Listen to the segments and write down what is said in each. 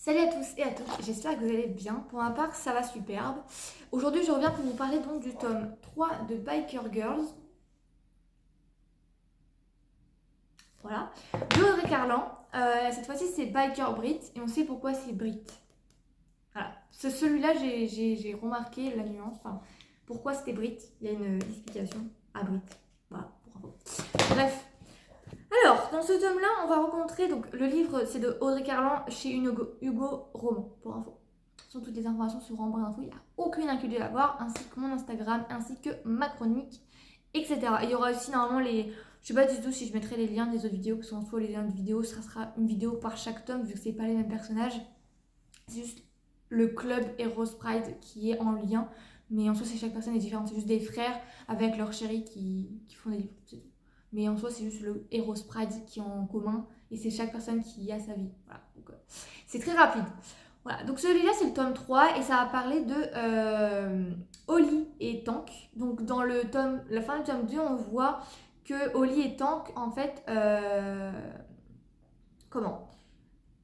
Salut à tous et à toutes, j'espère que vous allez bien. Pour ma part, ça va superbe. Aujourd'hui, je reviens pour vous parler donc du tome 3 de Biker Girls. Voilà. De Audrey Carlan. Cette fois-ci, c'est Biker Brit et on sait pourquoi c'est Brit. Voilà. Celui-là, j'ai remarqué la nuance. Enfin, pourquoi c'était Brit. Il y a une explication à Brit. Voilà, pour info. Bref. Alors, dans ce tome-là, on va rencontrer, donc le livre c'est de Audrey Carlan chez Hugo Roman, pour info. Ce sont toutes les informations sur Embrun Info, il n'y a aucune inquiétude à avoir, ainsi que mon Instagram, ainsi que ma chronique, etc. Et il y aura aussi normalement les... Je sais pas du tout si je mettrai les liens des autres vidéos, parce qu'en soi les liens de vidéos, ce sera une vidéo par chaque tome, vu que c'est pas les mêmes personnages. C'est juste le club Heroes Pride qui est en lien, mais en soi c'est chaque personne est différente, c'est juste des frères avec leur chérie qui font des livres, c'est tout. Mais en soi c'est juste le Heroes Pride qui est en commun, et c'est chaque personne qui a sa vie. Voilà, donc c'est très rapide. Voilà, donc celui-là c'est le tome 3 et ça va parler de Holly et Tank. Donc dans la fin du tome 2, on voit que Holly et Tank en fait comment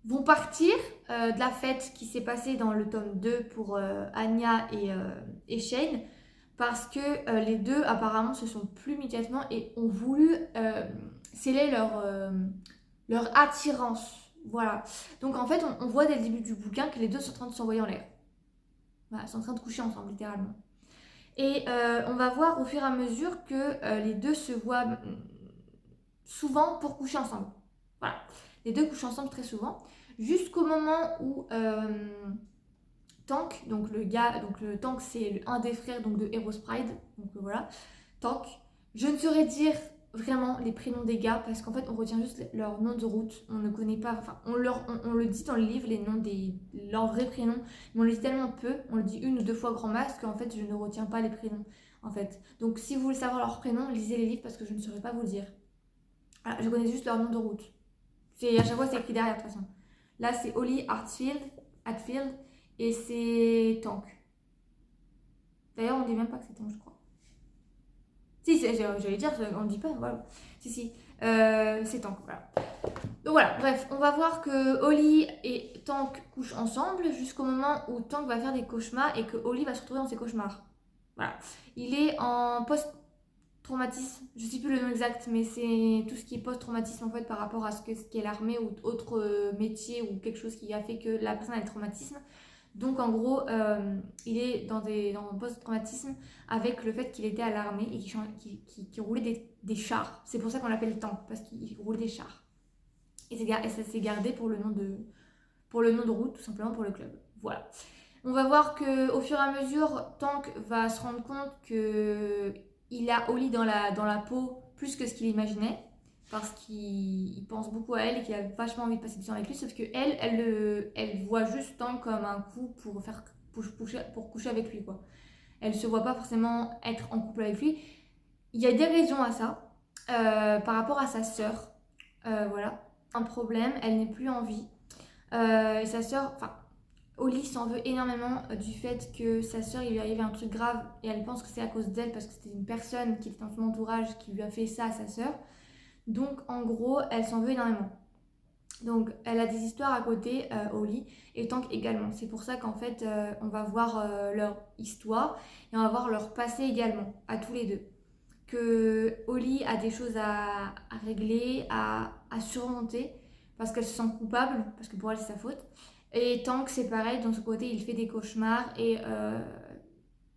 vont partir de la fête qui s'est passée dans le tome 2 pour Anya et Shane, parce que les deux apparemment se sont plus immédiatement et ont voulu sceller leur attirance. Voilà. Donc en fait, on voit dès le début du bouquin que les deux sont en train de s'envoyer en l'air. Voilà, ils sont en train de coucher ensemble, littéralement. Et on va voir au fur et à mesure que les deux se voient souvent pour coucher ensemble. Voilà. Les deux couchent ensemble très souvent. Jusqu'au moment où Tank, donc le gars, donc le Tank c'est un des frères donc de Heroes Pride, donc voilà, Tank. Je ne saurais dire vraiment les prénoms des gars parce qu'en fait on retient juste leur nom de route, on ne connaît pas, enfin on le dit dans le livre les noms leurs vrais prénoms, mais on le dit tellement peu, on le dit une ou deux fois grand max qu'en fait je ne retiens pas les prénoms en fait. Donc si vous voulez savoir leurs prénoms, lisez les livres parce que je ne saurais pas vous le dire. Voilà, je connais juste leur nom de route. À chaque fois c'est écrit derrière de toute façon. Là c'est Holly Hatfield et c'est Tank. D'ailleurs, on dit même pas que c'est Tank, je crois. Si, j'allais dire, on ne dit pas, voilà. Si, c'est Tank, voilà. Donc voilà, bref, on va voir que Holly et Tank couchent ensemble jusqu'au moment où Tank va faire des cauchemars et que Holly va se retrouver dans ses cauchemars. Voilà. Il est en post-traumatisme, je sais plus le nom exact, mais c'est tout ce qui est post-traumatisme en fait par rapport à ce qu'est l'armée ou autre métier ou quelque chose qui a fait que la personne a le traumatisme. Donc en gros, il est dans un post-traumatisme avec le fait qu'il était à l'armée et qu'il roulait des chars. C'est pour ça qu'on l'appelle tank, parce qu'il roule des chars. Et ça s'est gardé pour le nom de route, tout simplement pour le club. Voilà. On va voir qu'au fur et à mesure, Tank va se rendre compte qu'il a Holly dans la peau plus que ce qu'il imaginait. Parce qu'il pense beaucoup à elle et qu'il a vachement envie de passer du temps avec lui. Sauf elle voit juste Tank comme un coup pour coucher avec lui, quoi. Elle se voit pas forcément être en couple avec lui. Il y a des raisons à ça. Par rapport à sa sœur. Voilà. Un problème, elle n'est plus en vie. Et sa sœur, enfin, Holly s'en veut énormément du fait que sa sœur, il lui arrivait un truc grave et elle pense que c'est à cause d'elle parce que c'était une personne qui était dans son entourage qui lui a fait ça à sa sœur. Donc en gros, elle s'en veut énormément. Donc elle a des histoires à côté, Holly, et Tank également. C'est pour ça qu'en fait, on va voir leur histoire et on va voir leur passé également, à tous les deux. Que Holly a des choses à régler, à surmonter, parce qu'elle se sent coupable, parce que pour elle c'est sa faute. Et Tank c'est pareil, dans ce côté il fait des cauchemars et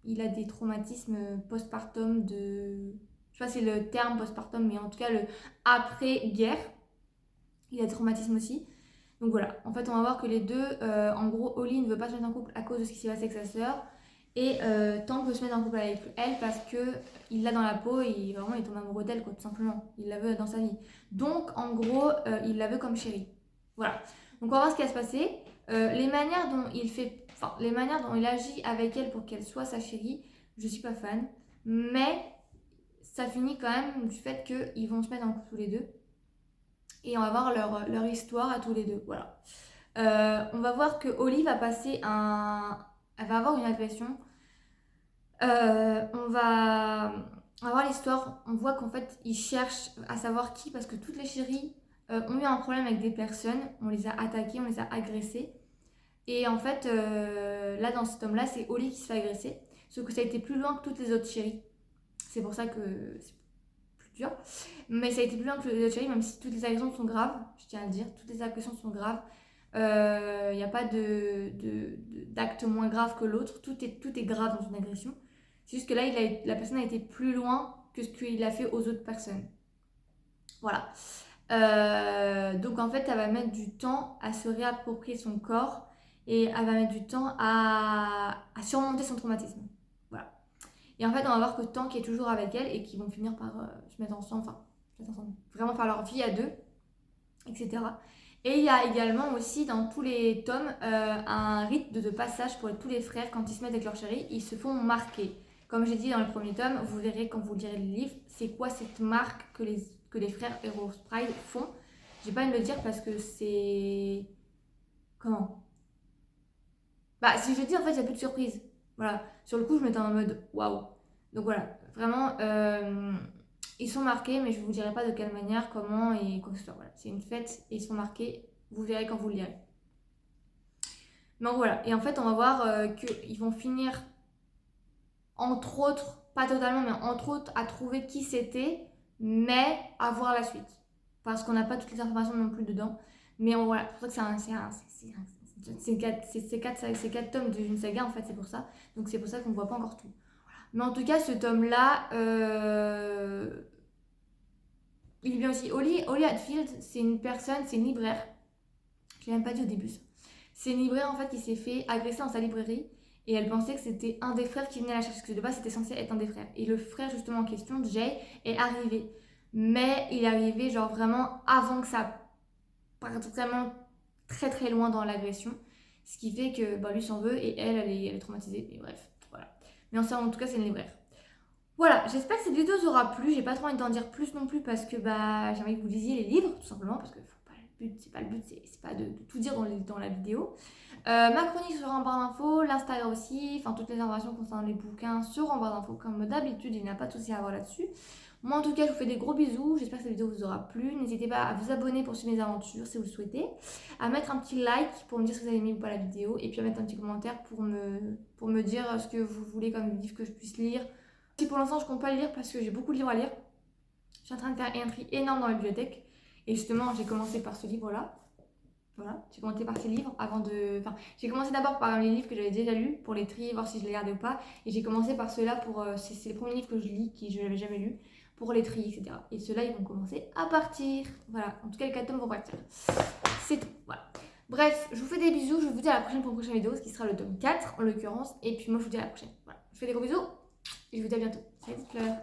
il a des traumatismes postpartum de... Je sais pas si c'est le terme postpartum, mais en tout cas le après-guerre. Il a des traumatismes aussi. Donc voilà, en fait on va voir que les deux, en gros Holly ne veut pas se mettre en couple à cause de ce qui s'est passé avec sa sœur. Et Tank veut se mettre en couple avec elle parce que il l'a dans la peau et vraiment il tombe amoureux d'elle, quoi, tout simplement. Il la veut dans sa vie. Donc en gros, il la veut comme chérie. Voilà. Donc on va voir ce qui va se passer. Les manières dont il fait, enfin les manières dont il agit avec elle pour qu'elle soit sa chérie, je suis pas fan. Mais ça finit quand même du fait qu'ils vont se mettre en couple tous les deux. Et on va voir leur histoire à tous les deux. Voilà. On va voir que Holly va passer Elle va avoir une agression. On va voir l'histoire. On voit qu'en fait, ils cherchent à savoir qui, parce que toutes les chéries ont eu un problème avec des personnes. On les a attaquées, on les a agressées. Et en fait, là dans ce tome-là, c'est Holly qui se fait agresser. Sauf que ça a été plus loin que toutes les autres séries. C'est pour ça que c'est plus dur. Mais ça a été plus loin que les autres séries, même si toutes les agressions sont graves, je tiens à le dire, toutes les agressions sont graves. Il n'y a pas d'acte moins grave que l'autre, tout est grave dans une agression. C'est juste que là, la personne a été plus loin que ce qu'il a fait aux autres personnes. Voilà. Donc en fait, elle va mettre du temps à se réapproprier son corps et elle va mettre du temps à surmonter son traumatisme. Voilà. Et en fait, on va voir que Tank est toujours avec elle et qu'ils vont finir par se mettre ensemble, vraiment faire leur vie à deux, etc. Et il y a également aussi dans tous les tomes un rite de passage pour tous les frères quand ils se mettent avec leur chérie, ils se font marquer. Comme j'ai dit dans le premier tome, vous verrez quand vous lirez le livre, c'est quoi cette marque que les frères Heroes Pride font. J'ai pas envie de le dire parce que c'est... Comment? Bah si je le dis en fait il n'y a plus de surprise. Voilà, sur le coup je m'étais en mode waouh. Donc voilà, vraiment ils sont marqués mais je vous dirai pas de quelle manière, comment et quoi que ce soit. Voilà, c'est une fête et ils sont marqués, vous verrez quand vous le lirez. Donc voilà, et en fait on va voir qu'ils vont finir entre autres, pas totalement mais entre autres à trouver qui c'était mais à voir la suite. Parce qu'on n'a pas toutes les informations non plus dedans. Mais voilà, c'est pour ça que c'est quatre tomes d'une saga en fait, c'est pour ça. Donc c'est pour ça qu'on ne voit pas encore tout. Mais en tout cas, ce tome-là, il est bien aussi. Holly Hatfield, c'est une personne, c'est une libraire. Je l'ai même pas dit au début ça. C'est une libraire en fait qui s'est fait agresser dans sa librairie et elle pensait que c'était un des frères qui venait la chercher parce que de base c'était censé être un des frères. Et le frère justement en question, Jay, est arrivé. Mais il est arrivé genre vraiment avant que ça parte vraiment très très loin dans l'agression. Ce qui fait que bah, lui s'en veut et elle est traumatisée. Et bref, voilà. Mais en tout cas, c'est une libraire. Voilà, j'espère que cette vidéo vous aura plu. J'ai pas trop envie d'en dire plus non plus parce que bah, j'ai envie que vous lisiez les livres, tout simplement. Parce que c'est pas le but, c'est pas de tout dire dans la vidéo. Ma chronique sera en barre d'infos, l'Instagram aussi, enfin toutes les informations concernant les bouquins seront en barre d'infos comme d'habitude, il n'y a pas de souci à avoir là-dessus. Moi en tout cas je vous fais des gros bisous, j'espère que cette vidéo vous aura plu, n'hésitez pas à vous abonner pour suivre mes aventures si vous le souhaitez, à mettre un petit like pour me dire si vous avez aimé ou pas la vidéo, et puis à mettre un petit commentaire pour me dire ce que vous voulez comme livre que je puisse lire. Si pour l'instant je compte pas les lire parce que j'ai beaucoup de livres à lire, je suis en train de faire un tri énorme dans la bibliothèque, et justement j'ai commencé par ce livre là. Voilà, j'ai commencé par ces livres avant de... Enfin, j'ai commencé d'abord par les livres que j'avais déjà lus pour les trier, voir si je les gardais ou pas. Et j'ai commencé par ceux-là pour... c'est les premiers livres que je lis, que je n'avais jamais lus, pour les trier, etc. Et ceux-là, ils vont commencer à partir. Voilà, en tout cas, les 4 tomes vont partir. C'est tout, voilà. Bref, je vous fais des bisous. Je vous dis à la prochaine pour une prochaine vidéo, ce qui sera le tome 4 en l'occurrence. Et puis moi, je vous dis à la prochaine. Voilà, je vous fais des gros bisous et je vous dis à bientôt. Salut, fleurs.